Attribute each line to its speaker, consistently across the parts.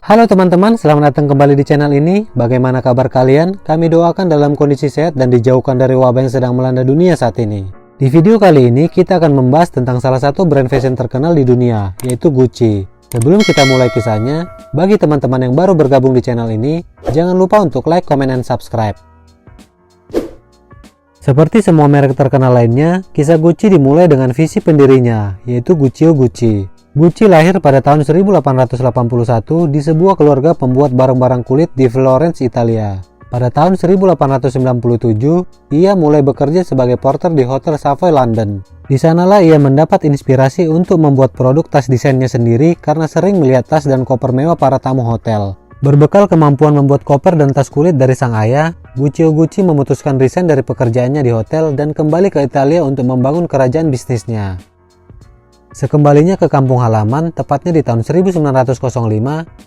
Speaker 1: Halo teman-teman, selamat datang kembali di channel ini. Bagaimana kabar kalian? Kami doakan dalam kondisi sehat dan dijauhkan dari wabah yang sedang melanda dunia saat ini. Di video kali ini kita akan membahas tentang salah satu brand fashion terkenal di dunia, yaitu Gucci. Sebelum kita mulai kisahnya, bagi teman-teman yang baru bergabung di channel ini, jangan lupa untuk like, comment, dan subscribe. Seperti semua merek terkenal lainnya, kisah Gucci dimulai dengan visi pendirinya, yaitu Guccio Gucci. Gucci lahir pada tahun 1881 di sebuah keluarga pembuat barang-barang kulit di Florence, Italia. Pada tahun 1897, ia mulai bekerja sebagai porter di Hotel Savoy, London. Di sanalah ia mendapat inspirasi untuk membuat produk tas desainnya sendiri karena sering melihat tas dan koper mewah para tamu hotel. Berbekal kemampuan membuat koper dan tas kulit dari sang ayah, Guccio Gucci memutuskan resign dari pekerjaannya di hotel dan kembali ke Italia untuk membangun kerajaan bisnisnya. Sekembalinya ke kampung halaman, tepatnya di tahun 1905,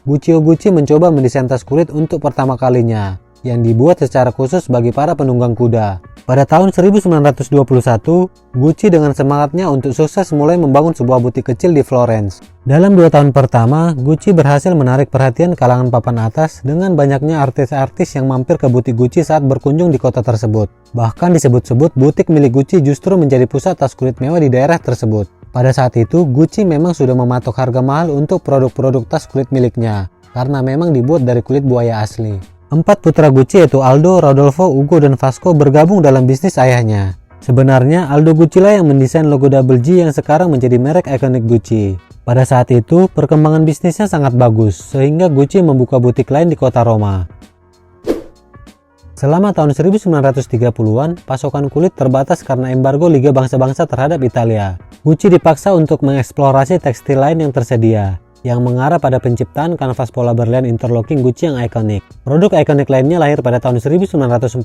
Speaker 1: Guccio Gucci mencoba mendesain tas kulit untuk pertama kalinya, yang dibuat secara khusus bagi para penunggang kuda. Pada tahun 1921, Gucci dengan semangatnya untuk sukses mulai membangun sebuah butik kecil di Florence. Dalam 2 tahun pertama, Gucci berhasil menarik perhatian kalangan papan atas dengan banyaknya artis-artis yang mampir ke butik Gucci saat berkunjung di kota tersebut. Bahkan disebut-sebut butik milik Gucci justru menjadi pusat tas kulit mewah di daerah tersebut. Pada saat itu, Gucci memang sudah mematok harga mahal untuk produk-produk tas kulit miliknya, karena memang dibuat dari kulit buaya asli. 4 putra Gucci yaitu Aldo, Rodolfo, Ugo, dan Vasco bergabung dalam bisnis ayahnya. Sebenarnya, Aldo Gucci lah yang mendesain logo Double G yang sekarang menjadi merek ikonik Gucci. Pada saat itu, perkembangan bisnisnya sangat bagus, sehingga Gucci membuka butik lain di kota Roma. Selama tahun 1930-an, pasokan kulit terbatas karena embargo Liga Bangsa-Bangsa terhadap Italia. Gucci dipaksa untuk mengeksplorasi tekstil lain yang tersedia, yang mengarah pada penciptaan kanvas pola berlian interlocking Gucci yang ikonik. Produk ikonik lainnya lahir pada tahun 1947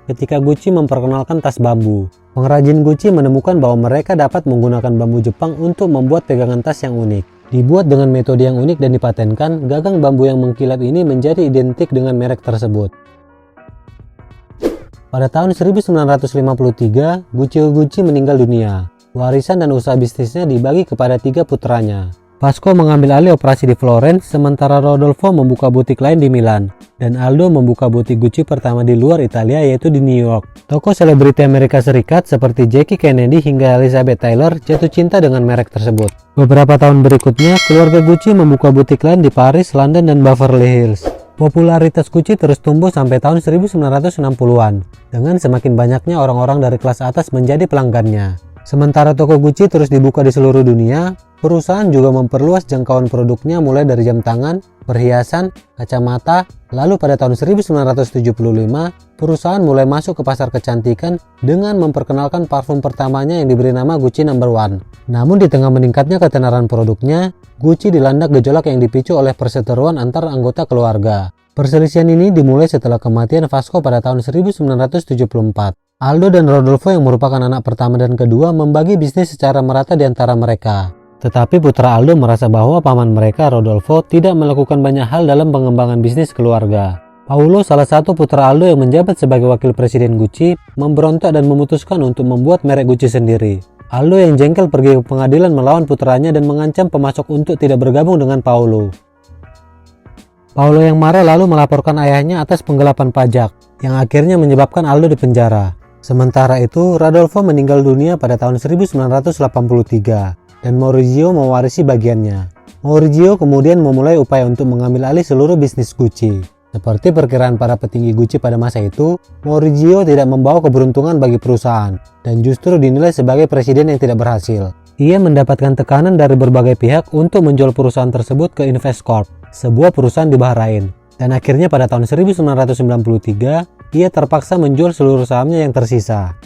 Speaker 1: ketika Gucci memperkenalkan tas bambu. Pengrajin Gucci menemukan bahwa mereka dapat menggunakan bambu Jepang untuk membuat pegangan tas yang unik. Dibuat dengan metode yang unik dan dipatenkan, gagang bambu yang mengkilap ini menjadi identik dengan merek tersebut. Pada tahun 1953, Guccio Gucci meninggal dunia. Warisan dan usaha bisnisnya dibagi kepada 3 putranya. Vasco mengambil alih operasi di Florence, sementara Rodolfo membuka butik lain di Milan, dan Aldo membuka butik Gucci pertama di luar Italia yaitu di New York. Tokoh selebriti Amerika Serikat seperti Jackie Kennedy hingga Elizabeth Taylor jatuh cinta dengan merek tersebut. Beberapa tahun berikutnya, keluarga Gucci membuka butik lain di Paris, London, dan Beverly Hills. Popularitas Gucci terus tumbuh sampai tahun 1960-an, dengan semakin banyaknya orang-orang dari kelas atas menjadi pelanggannya. Sementara toko Gucci terus dibuka di seluruh dunia, perusahaan juga memperluas jangkauan produknya mulai dari jam tangan, perhiasan, kacamata, lalu pada tahun 1975, perusahaan mulai masuk ke pasar kecantikan dengan memperkenalkan parfum pertamanya yang diberi nama Gucci No. 1. Namun di tengah meningkatnya ketenaran produknya, Gucci dilanda gejolak yang dipicu oleh perseteruan antar anggota keluarga. Perselisihan ini dimulai setelah kematian Vasco pada tahun 1974. Aldo dan Rodolfo yang merupakan anak pertama dan kedua membagi bisnis secara merata di antara mereka. Tetapi putra Aldo merasa bahwa paman mereka, Rodolfo, tidak melakukan banyak hal dalam pengembangan bisnis keluarga. Paolo, salah satu putra Aldo yang menjabat sebagai wakil presiden Gucci, memberontak dan memutuskan untuk membuat merek Gucci sendiri. Aldo yang jengkel pergi ke pengadilan melawan putranya dan mengancam pemasok untuk tidak bergabung dengan Paolo. Paolo yang marah lalu melaporkan ayahnya atas penggelapan pajak, yang akhirnya menyebabkan Aldo dipenjara. Sementara itu, Rodolfo meninggal dunia pada tahun 1983 dan Maurizio mewarisi bagiannya. Maurizio kemudian memulai upaya untuk mengambil alih seluruh bisnis Gucci. Seperti perkiraan para petinggi Gucci pada masa itu, Maurizio tidak membawa keberuntungan bagi perusahaan dan justru dinilai sebagai presiden yang tidak berhasil. Ia mendapatkan tekanan dari berbagai pihak untuk menjual perusahaan tersebut ke Investcorp, sebuah perusahaan di Bahrain. Dan akhirnya pada tahun 1993, ia terpaksa menjual seluruh sahamnya yang tersisa.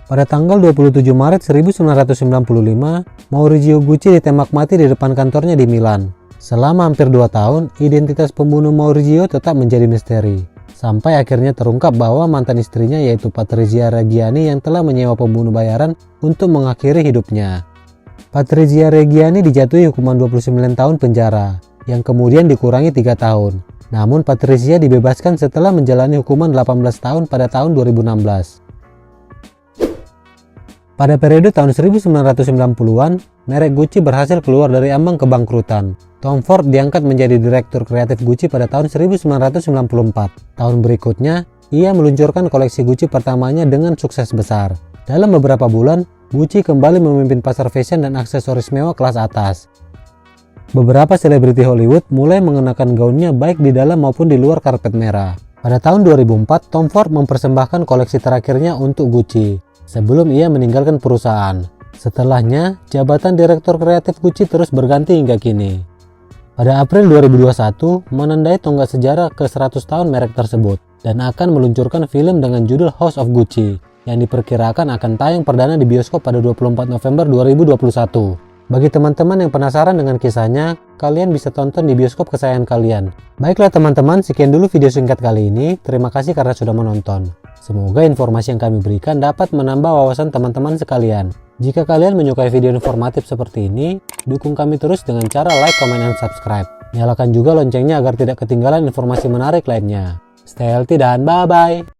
Speaker 1: Pada tanggal 27 Maret 1995, Maurizio Gucci ditembak mati di depan kantornya di Milan. Selama hampir 2 tahun, identitas pembunuh Maurizio tetap menjadi misteri. Sampai akhirnya terungkap bahwa mantan istrinya yaitu Patrizia Reggiani yang telah menyewa pembunuh bayaran untuk mengakhiri hidupnya. Patrizia Reggiani dijatuhi hukuman 29 tahun penjara, yang kemudian dikurangi 3 tahun. Namun Patrizia dibebaskan setelah menjalani hukuman 18 tahun pada tahun 2016. Pada periode tahun 1990-an, merek Gucci berhasil keluar dari ambang kebangkrutan. Tom Ford diangkat menjadi direktur kreatif Gucci pada tahun 1994. Tahun berikutnya, ia meluncurkan koleksi Gucci pertamanya dengan sukses besar. Dalam beberapa bulan, Gucci kembali memimpin pasar fashion dan aksesoris mewah kelas atas. Beberapa selebriti Hollywood mulai mengenakan gaunnya baik di dalam maupun di luar karpet merah. Pada tahun 2004, Tom Ford mempersembahkan koleksi terakhirnya untuk Gucci sebelum ia meninggalkan perusahaan. Setelahnya, jabatan direktur kreatif Gucci terus berganti hingga kini. Pada April 2021, menandai tonggak sejarah ke 100 tahun merek tersebut dan akan meluncurkan film dengan judul House of Gucci yang diperkirakan akan tayang perdana di bioskop pada 24 November 2021. Bagi teman-teman yang penasaran dengan kisahnya, kalian bisa tonton di bioskop kesayangan kalian. Baiklah teman-teman, sekian dulu video singkat kali ini. Terima kasih karena sudah menonton. Semoga informasi yang kami berikan dapat menambah wawasan teman-teman sekalian. Jika kalian menyukai video informatif seperti ini, dukung kami terus dengan cara like, comment, dan subscribe. Nyalakan juga loncengnya agar tidak ketinggalan informasi menarik lainnya. Stay healthy dan bye-bye!